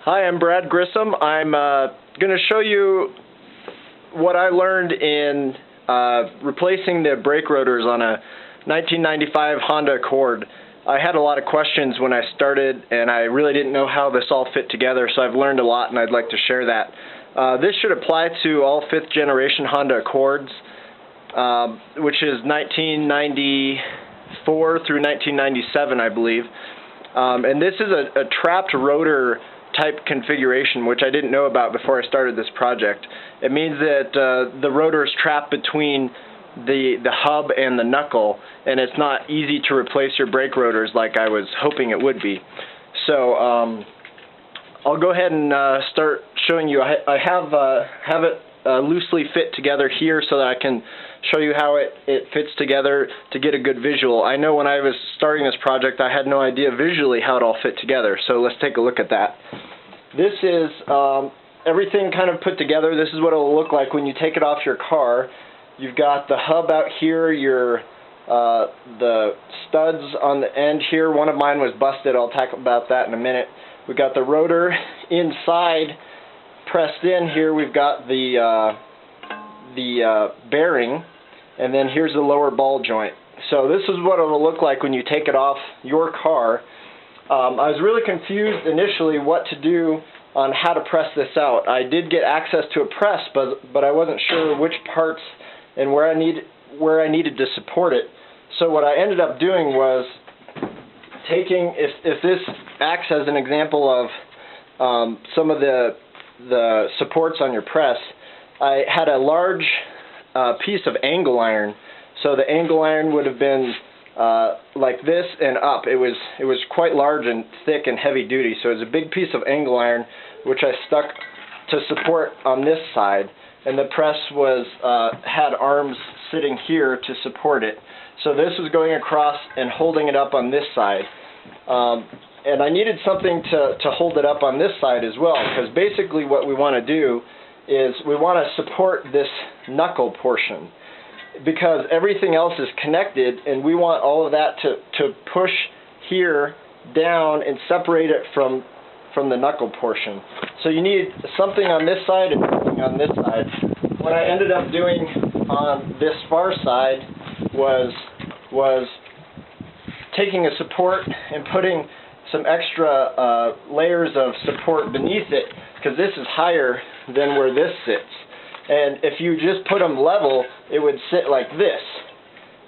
Hi, I'm Brad Grissom. I'm going to show you what I learned in replacing the brake rotors on a 1995 Honda Accord. I had a lot of questions when I started, and I really didn't know how this all fit together, so I've learned a lot and I'd like to share that. This should apply to all 5th generation Honda Accords, which is 1994 through 1997, I believe. And this is a trapped rotor type configuration, which I didn't know about before I started this project. It means that the rotor is trapped between the hub and the knuckle, and it's not easy to replace your brake rotors like I was hoping it would be. So I'll go ahead and start showing you. I have it loosely fit together here so that I can show you how it fits together to get a good visual. I know when I was starting this project I had no idea visually how it all fit together, so let's take a look at that. This is everything kind of put together. This is what it will look like when you take it off your car. You've got the hub out here, the studs on the end here. One of mine was busted. I'll talk about that in a minute. We've got the rotor inside pressed in here. We've got the bearing, and then here's the lower ball joint. So this is what it will look like when you take it off your car. I was really confused initially what to do on how to press this out. I did get access to a press, but I wasn't sure which parts and where I needed to support it. So what I ended up doing was taking, if this acts as an example of some of the supports on your press, I had a large piece of angle iron. So the angle iron would have been like this and up. It was quite large and thick and heavy duty. So it was a big piece of angle iron which I stuck to support on this side, and the press had arms sitting here to support it. So this was going across and holding it up on this side. And I needed something to hold it up on this side as well, because basically what we want to do is we want to support this knuckle portion, because everything else is connected, and we want all of that to push here down and separate it from the knuckle portion. So you need something on this side and something on this side. What I ended up doing on this far side was taking a support and putting some extra layers of support beneath it, because this is higher than where this sits. And if you just put them level, it would sit like this.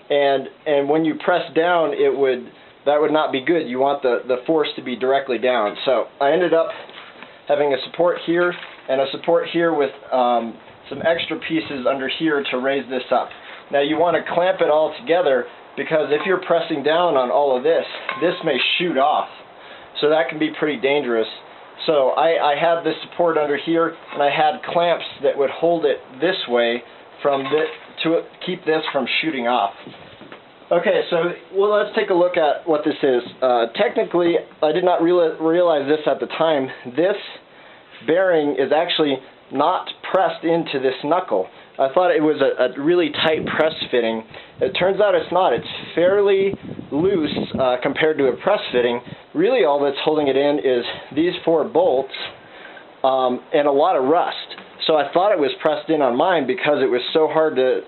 And when you press down, that would not be good. You want the force to be directly down. So I ended up having a support here and a support here with some extra pieces under here to raise this up. Now you want to clamp it all together, because if you're pressing down on all of this, this may shoot off. So that can be pretty dangerous. So I had this support under here, and I had clamps that would hold it this way to keep this from shooting off. Okay, so let's take a look at what this is. Technically, I did not realize this at the time. This bearing is actually not pressed into this knuckle. I thought it was a really tight press fitting. It turns out it's not. It's fairly loose compared to a press fitting. Really all that's holding it in is these 4 bolts and a lot of rust. So I thought it was pressed in on mine because it was so hard to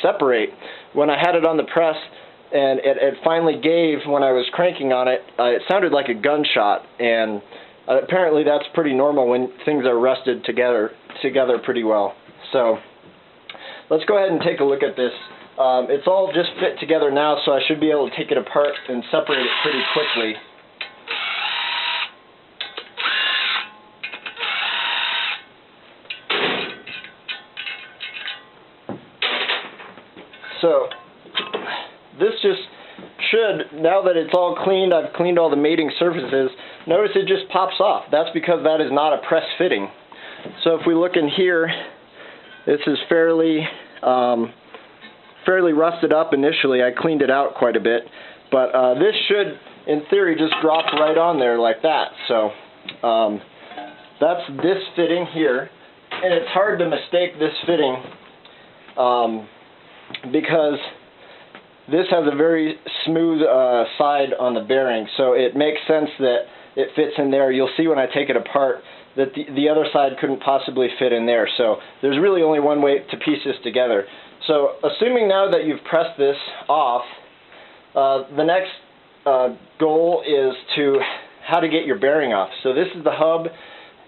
separate. When I had it on the press and it finally gave when I was cranking on it, it sounded like a gunshot, and apparently that's pretty normal when things are rusted together pretty well. So let's go ahead and take a look at this. It's all just fit together now, so I should be able to take it apart and separate it pretty quickly. So this just should, now that it's all cleaned, I've cleaned all the mating surfaces, notice it just pops off. That's because that is not a press fitting. So if we look in here, this is fairly rusted up initially. I cleaned it out quite a bit, but this should, in theory, just drop right on there like that. So that's this fitting here, and it's hard to mistake this fitting because this has a very smooth side on the bearing, so it makes sense that it fits in there. You'll see when I take it apart that the other side couldn't possibly fit in there. So there's really only one way to piece this together. So assuming now that you've pressed this off, the next goal is how to get your bearing off. So this is the hub,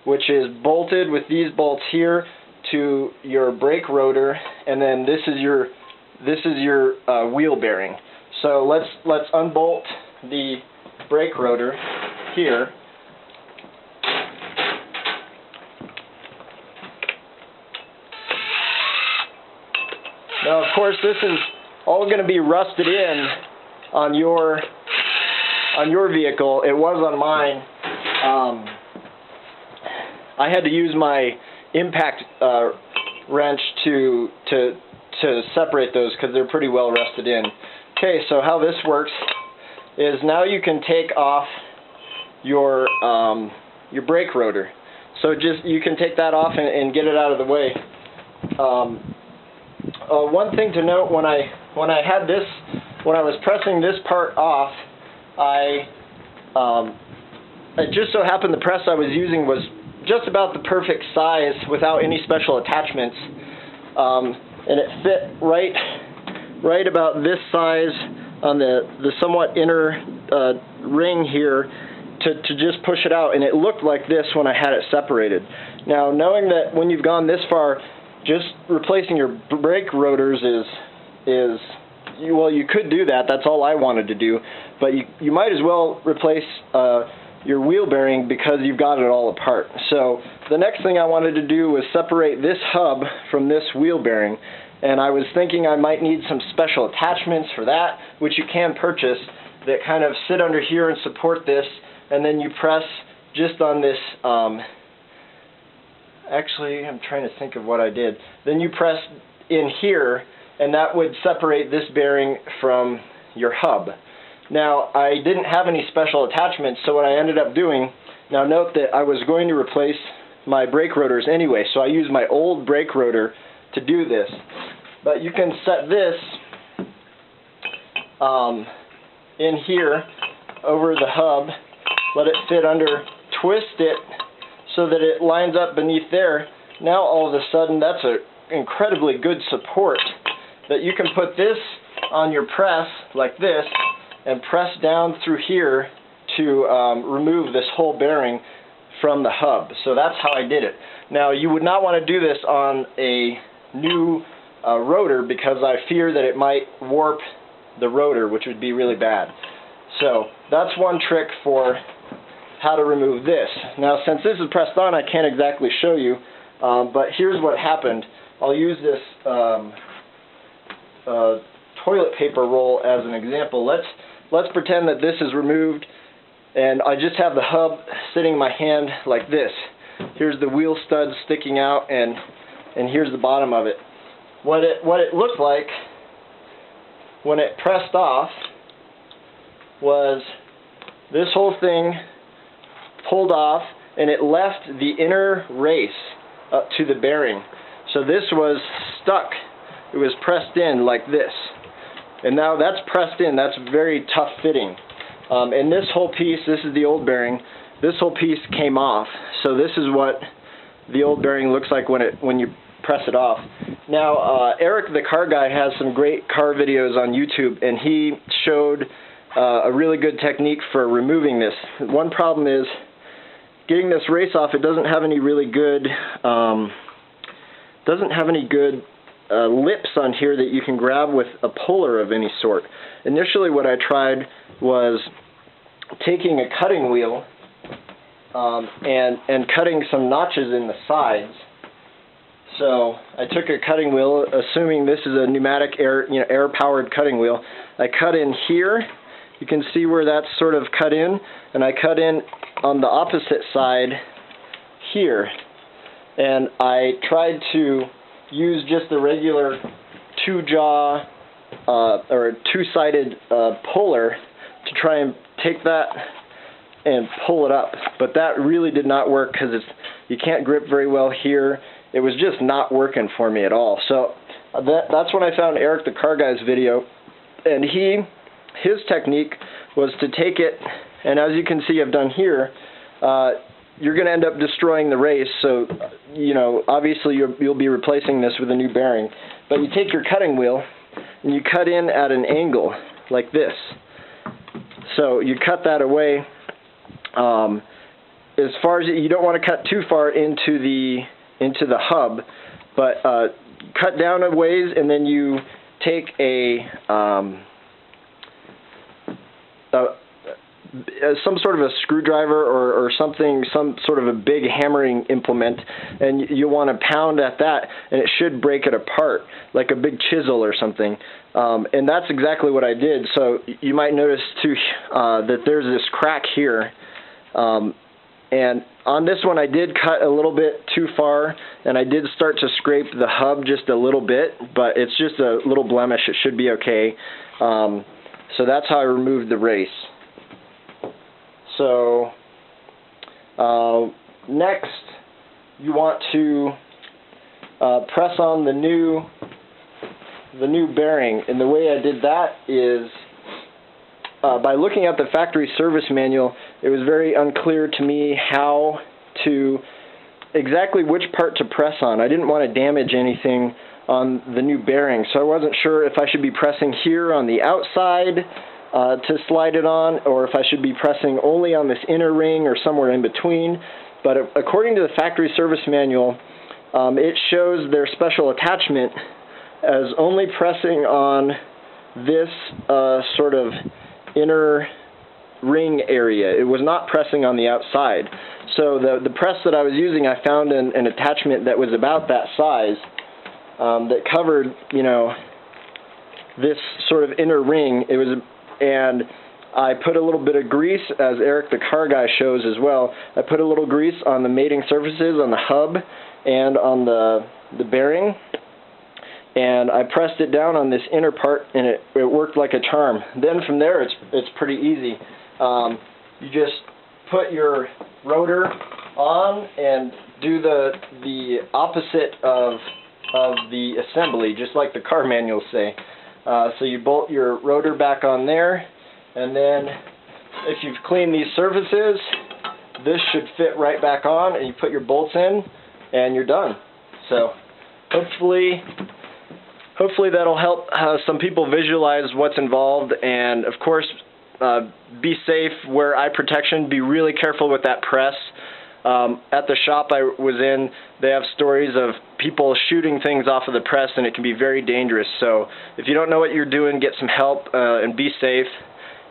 which is bolted with these bolts here to your brake rotor, and then this is your wheel bearing. So let's unbolt the brake rotor here. Now, of course, this is all going to be rusted in on your vehicle. It was on mine. I had to use my impact wrench to separate those because they're pretty well rusted in. Okay, so how this works is now you can take off your brake rotor. So you can take that off and get it out of the way. One thing to note, when I was pressing this part off, it just so happened the press I was using was just about the perfect size without any special attachments, and it fit right about this size on the somewhat inner ring here to just push it out, and it looked like this when I had it separated. Now, knowing that when you've gone this far, just replacing your brake rotors is well, you could do that. That's all I wanted to do, but you might as well replace your wheel bearing because you've got it all apart. So the next thing I wanted to do was separate this hub from this wheel bearing, and I was thinking I might need some special attachments for that, which you can purchase, that kind of sit under here and support this, and then you press just on this, actually I'm trying to think of what I did. Then you press in here, and that would separate this bearing from your hub. Now, I didn't have any special attachments, so what I ended up doing, now note that I was going to replace my brake rotors anyway, so I used my old brake rotor to do this. But you can set this in here over the hub, let it fit under, twist it so that it lines up beneath there. Now all of a sudden that's an incredibly good support that you can put this on your press like this and press down through here to remove this whole bearing from the hub. So that's how I did it. Now, you would not want to do this on a new rotor because I fear that it might warp the rotor, which would be really bad. So that's one trick for how to remove this. Now, since this is pressed on, I can't exactly show you, but here's what happened. I'll use this toilet paper roll as an example. Let's pretend that this is removed, and I just have the hub sitting in my hand like this. Here's the wheel studs sticking out, and here's the bottom of it. What it looked like when it pressed off was this whole thing pulled off, and it left the inner race up to the bearing. So this was stuck. It was pressed in like this. And now that's pressed in. That's very tough fitting. And this whole piece, this is the old bearing, this whole piece came off. So this is what the old bearing looks like when you press it off. Now, Eric the car guy has some great car videos on YouTube, and he showed a really good technique for removing this. One problem is getting this race off. It doesn't have any really good lips on here that you can grab with a puller of any sort. Initially what I tried was taking a cutting wheel and cutting some notches in the sides. So I took a cutting wheel, assuming this is a pneumatic air-powered cutting wheel. I cut in here. You can see where that's sort of cut in, and I cut in on the opposite side here. And I tried to use just the regular two-jaw or two-sided puller to try and take that and pull it up. But that really did not work because you can't grip very well here. It was just not working for me at all. So that's when I found Eric the car guy's video, and his technique was to take it And as you can see I've done here, you're going to end up destroying the race, so you know, obviously you'll be replacing this with a new bearing. But you take your cutting wheel and you cut in at an angle like this. So you cut that away as far as you don't want to cut too far into the hub, but cut down a ways, and then you take some sort of a screwdriver or something, some sort of a big hammering implement, and you want to pound at that, and it should break it apart like a big chisel or something. And that's exactly what I did. So you might notice too that there's this crack here, and on this one I did cut a little bit too far, and I did start to scrape the hub just a little bit, but it's just a little blemish. It should be okay. So that's how I removed the race. So next you want to press on the new bearing, and the way I did that is by looking at the factory service manual. It was very unclear to me how to exactly which part to press on. I didn't want to damage anything on the new bearing, so I wasn't sure if I should be pressing here on the outside to slide it on, or if I should be pressing only on this inner ring or somewhere in between. But according to the factory service manual, it shows their special attachment as only pressing on this sort of inner ring area. It was not pressing on the outside. So the press that I was using, I found an attachment that was about that size, that covered, you know, this sort of inner ring. And I put a little bit of grease, as Eric the car guy shows as well. I put a little grease on the mating surfaces, on the hub and on the bearing, and I pressed it down on this inner part, and it worked like a charm. Then from there it's pretty easy. You just put your rotor on and do the opposite of the assembly, just like the car manuals say. So you bolt your rotor back on there, and then if you've cleaned these surfaces, this should fit right back on, and you put your bolts in and you're done. So hopefully that'll help some people visualize what's involved. And of course, be safe, wear eye protection, be really careful with that press. At the shop I was in, they have stories of people shooting things off of the press, and it can be very dangerous. So if you don't know what you're doing, get some help and be safe.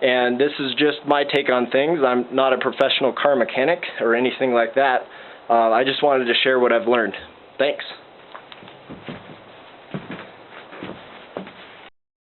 And this is just my take on things. I'm not a professional car mechanic or anything like that. I just wanted to share what I've learned. Thanks.